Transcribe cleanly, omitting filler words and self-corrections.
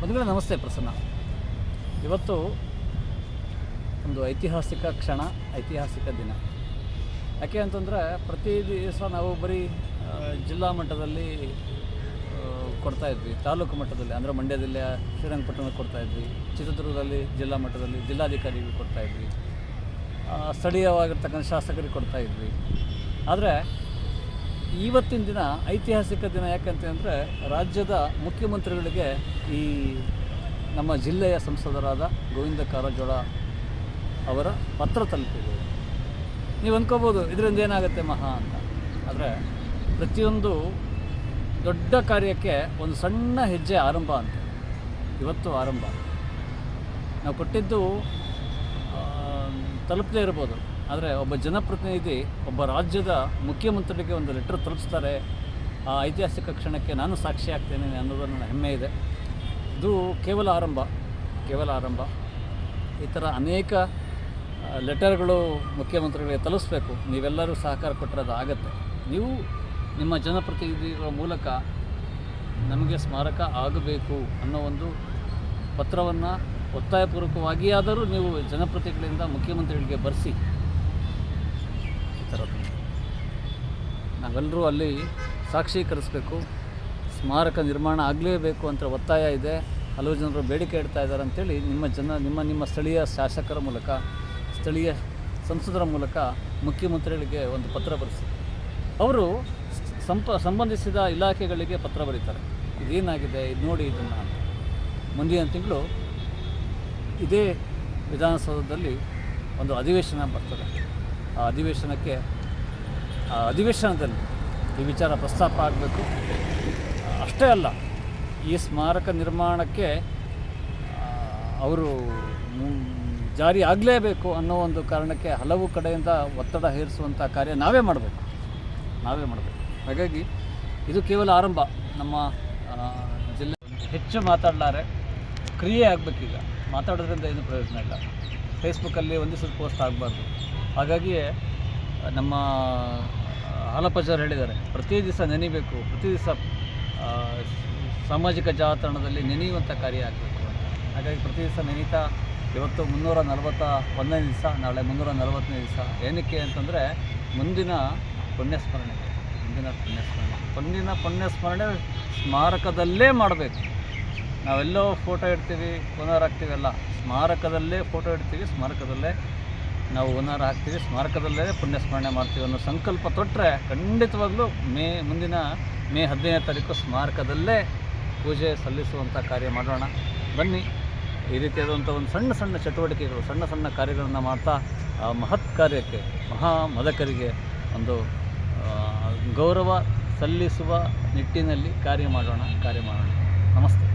ಮೊದಲೇ ನಮಸ್ತೆ ಪ್ರಸನ್ನ. ಇವತ್ತು ಒಂದು ಐತಿಹಾಸಿಕ ಕ್ಷಣ, ಐತಿಹಾಸಿಕ ದಿನ. ಯಾಕೆ ಅಂತಂದರೆ ಪ್ರತಿ ದಿವಸ ನಾವು ಬರೀ ಜಿಲ್ಲಾ ಮಟ್ಟದಲ್ಲಿ ಕೊಡ್ತಾಯಿದ್ವಿ, ತಾಲೂಕು ಮಟ್ಟದಲ್ಲಿ ಅಂದರೆ ಮಂಡ್ಯದಲ್ಲಿ ಶ್ರೀರಂಗಪಟ್ಟಣದಲ್ಲಿ ಕೊಡ್ತಾಯಿದ್ವಿ, ಚಿತ್ರದುರ್ಗದಲ್ಲಿ ಜಿಲ್ಲಾ ಮಟ್ಟದಲ್ಲಿ ಜಿಲ್ಲಾಧಿಕಾರಿಗೆ ಕೊಡ್ತಾಯಿದ್ವಿ, ಸ್ಥಳೀಯವಾಗಿರ್ತಕ್ಕಂಥ ಶಾಸಕರಿಗೆ ಕೊಡ್ತಾಯಿದ್ವಿ. ಆದರೆ ಇವತ್ತಿನ ದಿನ ಐತಿಹಾಸಿಕ ದಿನ. ಯಾಕಂತಂದರೆ ರಾಜ್ಯದ ಮುಖ್ಯಮಂತ್ರಿಗಳಿಗೆ ಈ ನಮ್ಮ ಜಿಲ್ಲೆಯ ಸಂಸದರಾದ ಗೋವಿಂದ ಕಾರಜೋಳ ಅವರ ಪತ್ರ ತಲುಪಿದೆ. ನೀವು ಅಂದ್ಕೋಬೋದು ಇದರಿಂದ ಏನಾಗುತ್ತೆ ಮಹಾ ಅಂತ. ಆದರೆ ಪ್ರತಿಯೊಂದು ದೊಡ್ಡ ಕಾರ್ಯಕ್ಕೆ ಒಂದು ಸಣ್ಣ ಹೆಜ್ಜೆ ಆರಂಭ ಅಂತ. ಇವತ್ತು ಆರಂಭ ನಾವು ಕೊಟ್ಟಿದ್ದು ತಲುಪದೇ ಇರ್ಬೋದು, ಆದರೆ ಒಬ್ಬ ಜನಪ್ರತಿನಿಧಿ ಒಬ್ಬ ರಾಜ್ಯದ ಮುಖ್ಯಮಂತ್ರಿಗೆ ಒಂದು ಲೆಟರ್ ತಲುಪಿಸ್ತಾರೆ. ಆ ಐತಿಹಾಸಿಕ ಕ್ಷಣಕ್ಕೆ ನಾನು ಸಾಕ್ಷಿ ಆಗ್ತೇನೆ ಅನ್ನೋದು ನನ್ನ ಹೆಮ್ಮೆ ಇದೆ. ಇದು ಕೇವಲ ಆರಂಭ. ಈ ಥರ ಅನೇಕ ಲೆಟರ್ಗಳು ಮುಖ್ಯಮಂತ್ರಿಗಳಿಗೆ ತಲುಪಿಸ್ಬೇಕು. ನೀವೆಲ್ಲರೂ ಸಹಕಾರ ಕೊಟ್ಟರೆ ಅದು ಆಗುತ್ತೆ. ನೀವು ನಿಮ್ಮ ಜನಪ್ರತಿನಿಧಿಗಳ ಮೂಲಕ ನಮಗೆ ಸ್ಮಾರಕ ಆಗಬೇಕು ಅನ್ನೋ ಒಂದು ಪತ್ರವನ್ನು ಒತ್ತಾಯಪೂರ್ವಕವಾಗಿಯಾದರೂ ನೀವು ಜನಪ್ರತಿನಿಧಿಗಳಿಂದ ಮುಖ್ಯಮಂತ್ರಿಗಳಿಗೆ ಬರೆಸಿ. ಈ ಥರದ್ದು ನಾವೆಲ್ಲರೂ ಅಲ್ಲಿ ಸಾಕ್ಷೀಕರಿಸಬೇಕು. ಸ್ಮಾರಕ ನಿರ್ಮಾಣ ಆಗಲೇಬೇಕು ಅಂತ ಒತ್ತಾಯ ಇದೆ. ಹಲವು ಜನರು ಬೇಡಿಕೆ ಇಡ್ತಾ ಇದ್ದಾರೆ ಅಂಥೇಳಿ ನಿಮ್ಮ ಸ್ಥಳೀಯ ಶಾಸಕರ ಮೂಲಕ, ಸ್ಥಳೀಯ ಸಂಸದರ ಮೂಲಕ ಮುಖ್ಯಮಂತ್ರಿಗಳಿಗೆ ಒಂದು ಪತ್ರ ಬರೆಸಿ. ಅವರು ಸಂಬಂಧಿಸಿದ ಇಲಾಖೆಗಳಿಗೆ ಪತ್ರ ಬರೀತಾರೆ. ಇದೇನಾಗಿದೆ, ಇದು ನೋಡಿ ಇದನ್ನು ಅಂತ. ಮುಂದಿನ ತಿಂಗಳು ಇದೇ ವಿಧಾನಸೌಧದಲ್ಲಿ ಒಂದು ಅಧಿವೇಶನ ಬರ್ತದೆ. ಆ ಅಧಿವೇಶನದಲ್ಲಿ ಈ ವಿಚಾರ ಪ್ರಸ್ತಾಪ ಆಗಬೇಕು. ಅಷ್ಟೇ ಅಲ್ಲ, ಈ ಸ್ಮಾರಕ ನಿರ್ಮಾಣಕ್ಕೆ ಅವರು ಜಾರಿ ಆಗಲೇಬೇಕು ಅನ್ನೋ ಒಂದು ಕಾರಣಕ್ಕೆ ಹಲವು ಕಡೆಯಿಂದ ಒತ್ತಡ ಹೇರಿಸುವಂಥ ಕಾರ್ಯ ನಾವೇ ಮಾಡಬೇಕು. ಹಾಗಾಗಿ ಇದು ಕೇವಲ ಆರಂಭ. ನಮ್ಮ ಜಿಲ್ಲೆ ಹೆಚ್ಚು ಮಾತಾಡಲಾರೆ, ಕ್ರಿಯೆ ಆಗಬೇಕೀಗ. ಮಾತಾಡೋದ್ರಿಂದ ಏನು ಪ್ರಯೋಜನ ಇಲ್ಲ. ಫೇಸ್ಬುಕ್ಕಲ್ಲಿ ಒಂದಿವಸದ ಪೋಸ್ಟ್ ಆಗಬಾರ್ದು. ಹಾಗಾಗಿಯೇ ನಮ್ಮ ಹಾಲಪ್ಪಜ್ಜರು ಹೇಳಿದ್ದಾರೆ, ಪ್ರತಿ ದಿವಸ ನೆನೆಯಬೇಕು, ಪ್ರತಿ ದಿವಸ ಸಾಮಾಜಿಕ ಜಾಲತಾಣದಲ್ಲಿ ನೆನೆಯುವಂಥ ಕಾರ್ಯ ಆಗಬೇಕು ಅಂತ. ಹಾಗಾಗಿ ಪ್ರತಿ ದಿವಸ ನೆನೀತಾ ಇವತ್ತು 341ನೇ ದಿವಸ, ನಾಳೆ 340ನೇ ದಿವಸ. ಏನಕ್ಕೆ ಅಂತಂದರೆ ಮುಂದಿನ ಪುಣ್ಯಸ್ಮರಣೆ ಸ್ಮಾರಕದಲ್ಲೇ ಮಾಡಬೇಕು. ನಾವೆಲ್ಲೋ ಫೋಟೋ ಇಡ್ತೀವಿ, ಪುನರ್ ಹಾಕ್ತೀವಲ್ಲ, ಸ್ಮಾರಕದಲ್ಲೇ ಫೋಟೋ ಇಡ್ತೀವಿ, ಸ್ಮಾರಕದಲ್ಲೇ ನಾವು ಹುನಾರ ಹಾಕ್ತೀವಿ, ಸ್ಮಾರಕದಲ್ಲೇ ಪುಣ್ಯಸ್ಮರಣೆ ಮಾಡ್ತೀವಿ ಅನ್ನೋ ಸಂಕಲ್ಪ ತೊಟ್ಟರೆ ಖಂಡಿತವಾಗ್ಲೂ ಮುಂದಿನ ಮೇ 15ನೇ ತಾರೀಕು ಸ್ಮಾರಕದಲ್ಲೇ ಪೂಜೆ ಸಲ್ಲಿಸುವಂಥ ಕಾರ್ಯ ಮಾಡೋಣ. ಬನ್ನಿ. ಈ ರೀತಿಯಾದಂಥ ಒಂದು ಸಣ್ಣ ಚಟುವಟಿಕೆಗಳು, ಸಣ್ಣ ಕಾರ್ಯಗಳನ್ನು ಮಾಡ್ತಾ ಆ ಮಹತ್ ಕಾರ್ಯಕ್ಕೆ, ಮದಕರಿಗೆ ಒಂದು ಗೌರವ ಸಲ್ಲಿಸುವ ನಿಟ್ಟಿನಲ್ಲಿ ಕಾರ್ಯ ಮಾಡೋಣ. ನಮಸ್ತೆ.